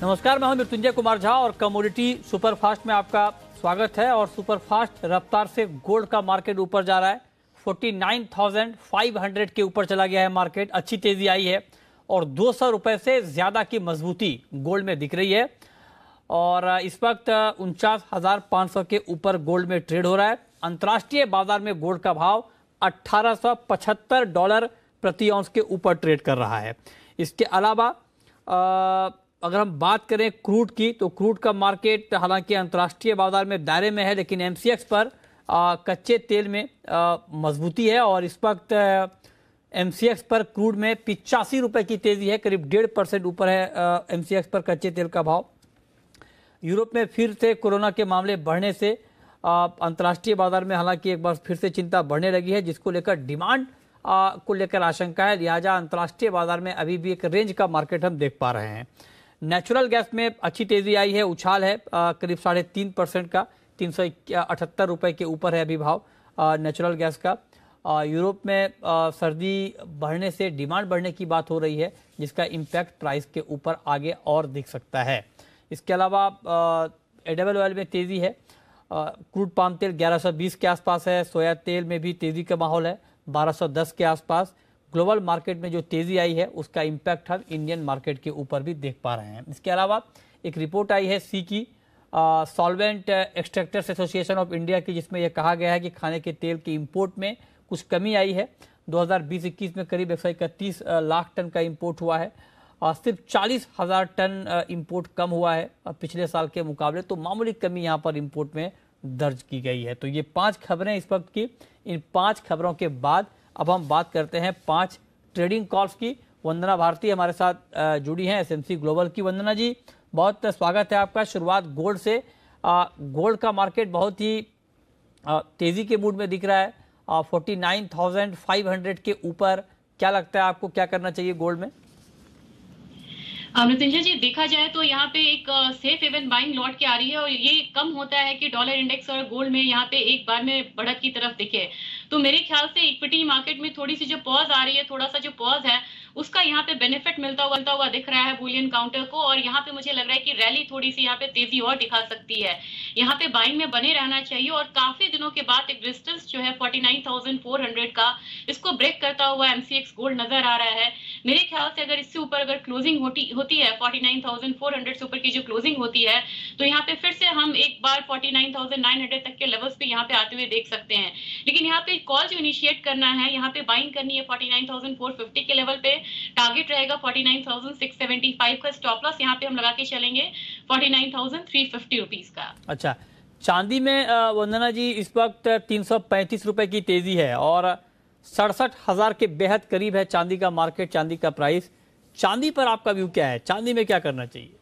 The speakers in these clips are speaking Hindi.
नमस्कार, मैं हूं मृत्युंजय कुमार झा और कमोडिटी सुपरफास्ट में आपका स्वागत है। और सुपरफास्ट रफ्तार से गोल्ड का मार्केट ऊपर जा रहा है। 49,500 के ऊपर चला गया है मार्केट। अच्छी तेजी आई है और 200 रुपए से ज्यादा की मजबूती गोल्ड में दिख रही है। और इस वक्त 49,500 के ऊपर गोल्ड में ट्रेड हो रहा है। अंतर्राष्ट्रीय बाजार में गोल्ड का भाव $1875 प्रति औंस के ऊपर ट्रेड कर रहा है। इसके अलावा अगर हम बात करें क्रूड की, तो क्रूड का मार्केट हालांकि अंतर्राष्ट्रीय बाजार में दायरे में है, लेकिन एमसीएक्स पर कच्चे तेल में मजबूती है। और इस वक्त एमसीएक्स पर क्रूड में 85 रुपए की तेजी है, करीब 1.5% ऊपर है एमसीएक्स पर कच्चे तेल का भाव। यूरोप में फिर से कोरोना के मामले बढ़ने से अंतर्राष्ट्रीय बाजार में हालांकि एक बार फिर से चिंता बढ़ने लगी है, जिसको लेकर डिमांड को लेकर आशंका है। लिहाजा अंतर्राष्ट्रीय बाजार में अभी भी एक रेंज का मार्केट हम देख पा रहे हैं। नेचुरल गैस में अच्छी तेजी आई है, उछाल है करीब 3.5% का, 378 रुपए के ऊपर है अभी भाव नेचुरल गैस का। यूरोप में सर्दी बढ़ने से डिमांड बढ़ने की बात हो रही है, जिसका इम्पैक्ट प्राइस के ऊपर आगे और दिख सकता है। इसके अलावा एडिबल ऑयल में तेजी है। क्रूड पाम तेल 1120 के आसपास है। सोया तेल में भी तेजी का माहौल है 1210 के आसपास। ग्लोबल मार्केट में जो तेजी आई है उसका इम्पैक्ट हम इंडियन मार्केट के ऊपर भी देख पा रहे हैं। इसके अलावा एक रिपोर्ट आई है सी की, solvent extractors association of India की, जिसमें यह कहा गया है कि खाने के तेल की इंपोर्ट में कुछ कमी आई है। 2020-21 में करीब 131 लाख टन का इंपोर्ट हुआ है और सिर्फ 40,000 टन इंपोर्ट कम हुआ है पिछले साल के मुकाबले। तो मामूली कमी यहाँ पर इंपोर्ट में दर्ज की गई है। तो ये 5 खबरें इस वक्त की। इन 5 खबरों के बाद अब हम बात करते हैं 5 ट्रेडिंग कॉल्स की। वंदना भारती हमारे साथ जुड़ी हैं एसएमसी ग्लोबल की। वंदना जी, बहुत स्वागत है आपका। शुरुआत गोल्ड से। गोल्ड का मार्केट बहुत ही तेजी के मूड में दिख रहा है, 49,500 के ऊपर। क्या लगता है आपको, क्या करना चाहिए गोल्ड में? मृत्युंजय जी, देखा जाए तो यहाँ पे एक सेफ हेवन बाइंग लौट के आ रही है और ये कम होता है कि डॉलर इंडेक्स और गोल्ड में यहाँ पे एक बार में बढ़त की तरफ दिखे। तो मेरे ख्याल से इक्विटी मार्केट में थोड़ी सी जो पॉज आ रही है, थोड़ा सा जो पॉज है उसका यहाँ पे बेनिफिट मिलता हुआ दिख रहा है बुलियन काउंटर को। और यहाँ पे मुझे लग रहा है कि रैली थोड़ी सी यहाँ पे तेजी और दिखा सकती है। यहाँ पे बाइंग में बने रहना चाहिए और काफी दिनों के बाद एक रेजिस्टेंस जो है 49,400 का, इसको ब्रेक करता हुआ एमसीएक्स गोल्ड नजर आ रहा है। मेरे ख्याल से अगर इससे ऊपर अगर क्लोजिंग होती है 49,400 से ऊपर की जो क्लोजिंग होती है, तो यहाँ पे फिर से हम एक बार 49,900 तक के लेवल्स पे यहाँ पे आते हुए देख सकते हैं। लेकिन यहाँ पे कॉल जो इनिशिएट करना है, यहाँ पे बाइंग करनी है 49,450 के लेवल पे। टारगेट रहेगा 49,675 का। स्टॉप लॉस यहाँ पे हम लगा के चलेंगे 49,350 रुपीज का। अच्छा, चांदी में वंदना जी इस वक्त 335 रुपए की तेजी है और 67,000 के बेहद करीब है चांदी का मार्केट, चांदी का प्राइस। चांदी पर आपका व्यू क्या है? चांदी में क्या करना चाहिए?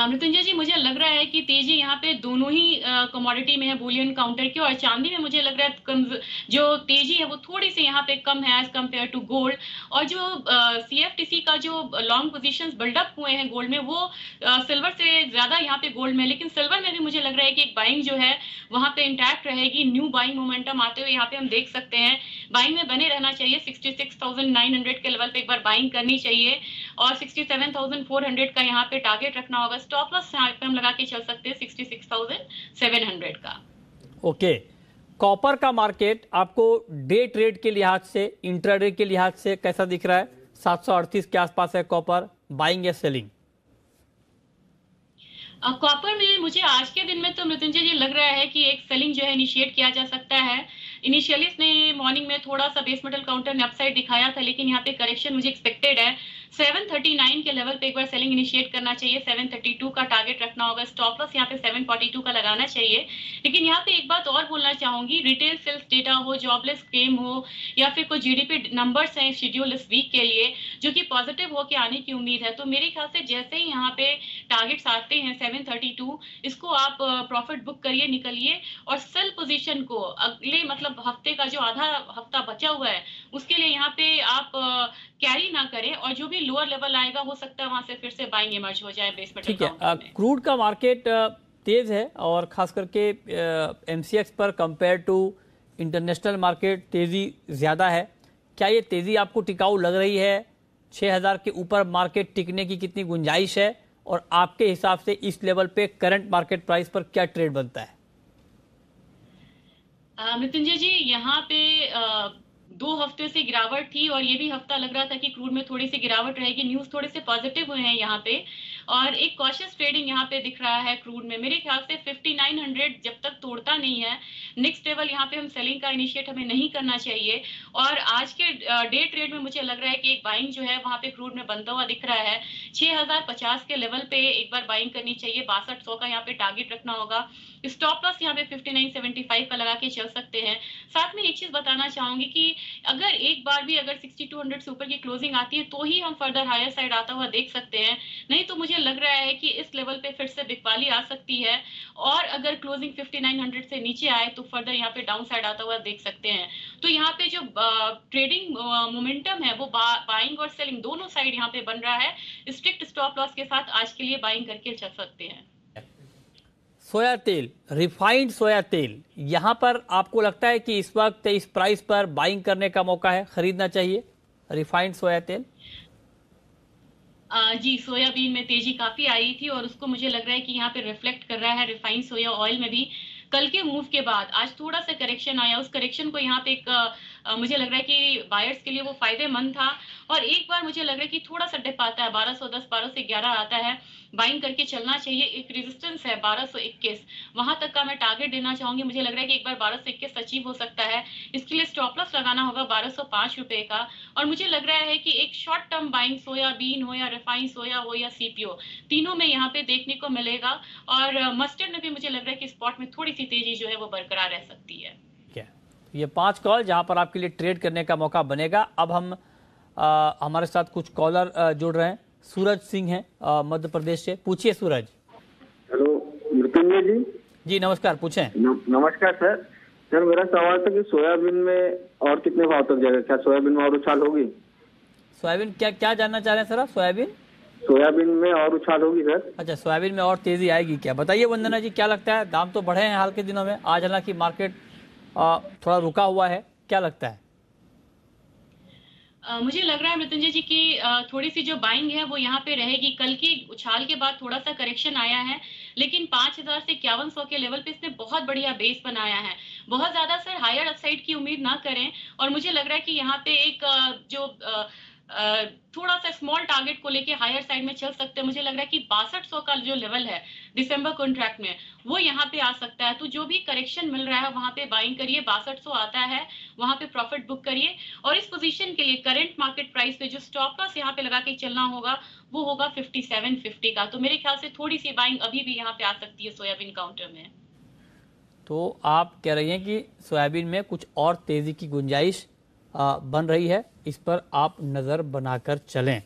मृत्युंजय जी, मुझे लग रहा है कि तेजी यहाँ पे दोनों ही कमोडिटी में है, बुलियन काउंटर की और चांदी में। मुझे लग रहा है जो तेजी है वो थोड़ी सी यहाँ पे कम है एज कम्पेयर टू गोल्ड। और जो सीएफटीसी का जो लॉन्ग पोजीशंस बिल्डअप हुए हैं गोल्ड में, वो सिल्वर से ज्यादा यहाँ पे गोल्ड में। लेकिन सिल्वर में भी मुझे लग रहा है कि एक बाइंग जो है वहां पे इंटैक्ट रहेगी। न्यू बाइंग मोमेंटम आते हुए यहाँ पे हम देख सकते हैं। बाइंग में बने रहना चाहिए। 66,900 के लेवल पे एक बार बाइंग करनी चाहिए और 67,400 का यहाँ पे टारगेट रखना होगा। स्टॉप लॉस यहाँ पे हम लगा के चल सकते हैं 66,700 का। ओके, कॉपर का मार्केट आपको डे ट्रेड के लिहाज से, इंट्राडे के लिहाज से कैसा दिख रहा है? 738 के आसपास है कॉपर। बाइंग या सेलिंग? कॉपर में मुझे आज के दिन में तो मृत्युंजय जी लग रहा है कि एक सेलिंग जो है इनिशिएट किया जा सकता है। इनिशियली इसने मॉर्निंग में थोड़ा सा बेस मेटल काउंटर ने अपसाइड दिखाया था, लेकिन यहाँ पे करेक्शन मुझे एक्सपेक्टेड है। 739 के लेवल पे एक बार सेलिंग इनिशिएट करना चाहिए। 732 का टारगेट रखना होगा। स्टॉप लॉस यहाँ पे 742 का लगाना चाहिए। लेकिन यहाँ पे एक बात और बोलना चाहूंगी, रिटेल सेल्स डेटा हो, जॉबलेस क्लेम हो या फिर कोई जीडीपी नंबर्स हैं शेड्यूल इस वीक के लिए जो कि पॉजिटिव होके आने की उम्मीद है। तो मेरे ख्याल से जैसे ही यहाँ पे टारगेट्स आते हैं 732, इसको आप प्रॉफिट बुक करिए, निकलिए। और सेल पोजीशन को अगले मतलब हफ्ते का जो आधा हफ्ता बचा हुआ है उसके लिए यहाँ पे आप कैरी ना करें और जो भी लोअर लेवल आएगा हो सकता है वहां से फिर से बाइंग इमर्ज हो जाए बेस मेटल काउंटर में। क्रूड का मार्केट तेज है और खास करके एमसीएक्स पर कंपेयर टू इंटरनेशनल मार्केट तेजी ज्यादा है। क्या ये तेजी आपको टिकाऊ लग रही है 6000 के ऊपर मार्केट टिकने की कितनी गुंजाइश है, और आपके हिसाब से इस लेवल पे करंट मार्केट प्राइस पर क्या ट्रेड बनता है? मृत्युंजय जी, यहाँ पे 2 हफ्ते से गिरावट थी और ये भी हफ्ता लग रहा था कि क्रूड में थोड़ी सी गिरावट रहेगी। न्यूज थोड़े से पॉजिटिव हुए हैं यहाँ पे, और एक कॉशियस ट्रेडिंग यहाँ पे दिख रहा है क्रूड में। मेरे ख्याल से 5900 जब तक तोड़ता नहीं है, नेक्स्ट लेवल यहाँ पे हम सेलिंग का इनिशिएट हमें नहीं करना चाहिए। और आज के डे ट्रेड में मुझे लग रहा है कि एक बाइंग जो है वहां पे क्रूड में बनता हुआ दिख रहा है। 6050 के लेवल पे एक बार बाइंग करनी चाहिए। 6200 का यहाँ पे टारगेट रखना होगा। स्टॉप लॉस यहाँ पे 5975 का लगा के चल सकते हैं। साथ में एक चीज बताना चाहूंगी कि अगर एक बार भी अगर 6200 से ऊपर की क्लोजिंग आती है तो ही हम फर्दर हायर साइड आता हुआ देख सकते हैं, नहीं तो मुझे लग रहा है कि इस लेवल पे फिर से बिकवाली आ सकती है। और अगर क्लोजिंग 5900 से नीचे आए तो फर्दर यहाँ पे डाउन साइड आता हुआ देख सकते हैं। तो यहाँ पे जो ट्रेडिंग मोमेंटम है वो बाइंग और सेलिंग दोनों साइड यहाँ पे बन रहा है। स्ट्रिक्ट स्टॉप लॉस के साथ आज के लिए बाइंग करके चल सकते हैं। सोया तेल, रिफाइंड सोया तेल, यहां पर आपको लगता है कि इस वक्त इस प्राइस पर बाइंग करने का मौका है, खरीदना चाहिए रिफाइंड सोया तेल? जी, सोयाबीन में तेजी काफी आई थी और उसको मुझे लग रहा है कि यहाँ पे रिफ्लेक्ट कर रहा है रिफाइंड सोया ऑयल में भी। कल के मूव के बाद आज थोड़ा सा करेक्शन आया, उस करेक्शन को यहाँ पे एक मुझे लग रहा है कि बायर्स के लिए वो फायदेमंद था। और एक बार मुझे लग रहा है कि थोड़ा सा डिप आता है, 1210 1211 आता है, बाइंग करके चलना चाहिए। एक रेजिस्टेंस है 1221, वहां तक का मैं टारगेट देना चाहूंगी। मुझे लग रहा है कि एक बार 1221 अचीव हो सकता है। इसके लिए स्टॉप लॉस लगाना होगा 1205 रुपए का। और मुझे लग रहा है कि एक शॉर्ट टर्म बाइंग सोयाबीन हो या रिफाइंड सोया हो या सीपीओ, तीनों में यहाँ पे देखने को मिलेगा। और मस्टर्ड में भी मुझे लग रहा है कि स्पॉट में थोड़ी सी तेजी जो है वो बरकरार रह सकती है। ये 5 कॉल जहां पर आपके लिए ट्रेड करने का मौका बनेगा। अब हम हमारे साथ कुछ कॉलर जुड़ रहे हैं। सूरज सिंह हैं मध्य प्रदेश से, पूछिए सूरज। हेलो मृत्युंजय जी। जी नमस्कार, पूछें। नमस्कार सर। सर मेरा सवाल था कि सोयाबीन में और कितने भाव तक जाएगा, क्या सोयाबीन में और उछाल होगी? सोयाबीन क्या जानना चाह रहे हैं सर आप? सोयाबीन में और उछाल होगी सर? अच्छा, सोयाबीन में और तेजी आएगी क्या? बताइए वंदना जी, क्या लगता है? दाम तो बढ़े हैं हाल के दिनों में, आज हालांकि मार्केट थोड़ा रुका हुआ है, क्या लगता है? मुझे लग रहा है मृत्युंजय जी की थोड़ी सी जो बाइंग है वो यहाँ पे रहेगी। कल की उछाल के बाद थोड़ा सा करेक्शन आया है, लेकिन 5000 से 5100 के लेवल पे इसने बहुत बढ़िया बेस बनाया है। बहुत ज्यादा सर हायर अपसाइड की उम्मीद ना करें। और मुझे लग रहा है कि यहाँ पे एक थोड़ा सा स्मॉल टारगेट को लेके हायर साइड में चल सकते हैं। मुझे लग रहा है कि 6200 का जो लेवल है दिसंबर कॉन्ट्रैक्ट में वो यहाँ पे आ सकता है। तो जो भी करेक्शन मिल रहा है वहां पे बाइंग करिए, 6200 आता है वहां पे प्रॉफिट बुक करिए। और इस पोजीशन के लिए करंट मार्केट प्राइस पे जो स्टॉप लॉस यहाँ पे लगा के चलना होगा वो होगा 5750 का। तो मेरे ख्याल से थोड़ी सी बाइंग अभी भी यहाँ पे आ सकती है सोयाबीन काउंटर में। तो आप कह रही हैं कि सोयाबीन में कुछ और तेजी की गुंजाइश बन रही है, इस पर आप नज़र बनाकर चलें,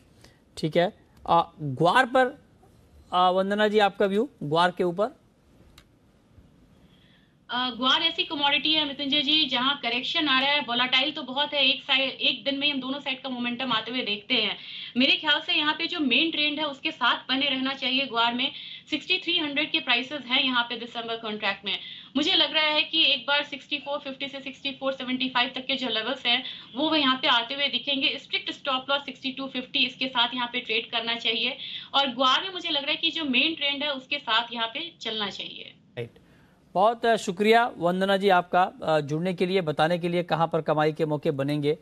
ठीक है। ग्वार पर वंदना जी आपका व्यू ग्वार के ऊपर? ग्वार ऐसी कमोडिटी है मृत्युंजय जी जहां करेक्शन आ रहा है, वोलाटाइल तो बहुत है। एक दिन में हम दोनों साइड का मोमेंटम आते हुए देखते हैं। मेरे ख्याल से यहाँ पे जो मेन ट्रेंड है उसके साथ बने रहना चाहिए ग्वार में। 6300 के प्राइसेस हैं यहाँ पे दिसंबर कॉन्ट्रैक्ट में। मुझे लग रहा है कि एक बार 6450 से 6475 तक के जो लेवल्स हैं वो यहाँ पे आते हुए दिखेंगे। स्ट्रिक्ट स्टॉप लॉस 6250 इसके साथ यहाँ पे ट्रेड करना चाहिए। और ग्वार में मुझे लग रहा है कि जो मेन ट्रेंड है उसके साथ यहाँ पे चलना चाहिए। राइट, बहुत शुक्रिया वंदना जी आपका जुड़ने के लिए, बताने के लिए कहां पर कमाई के मौके बनेंगे।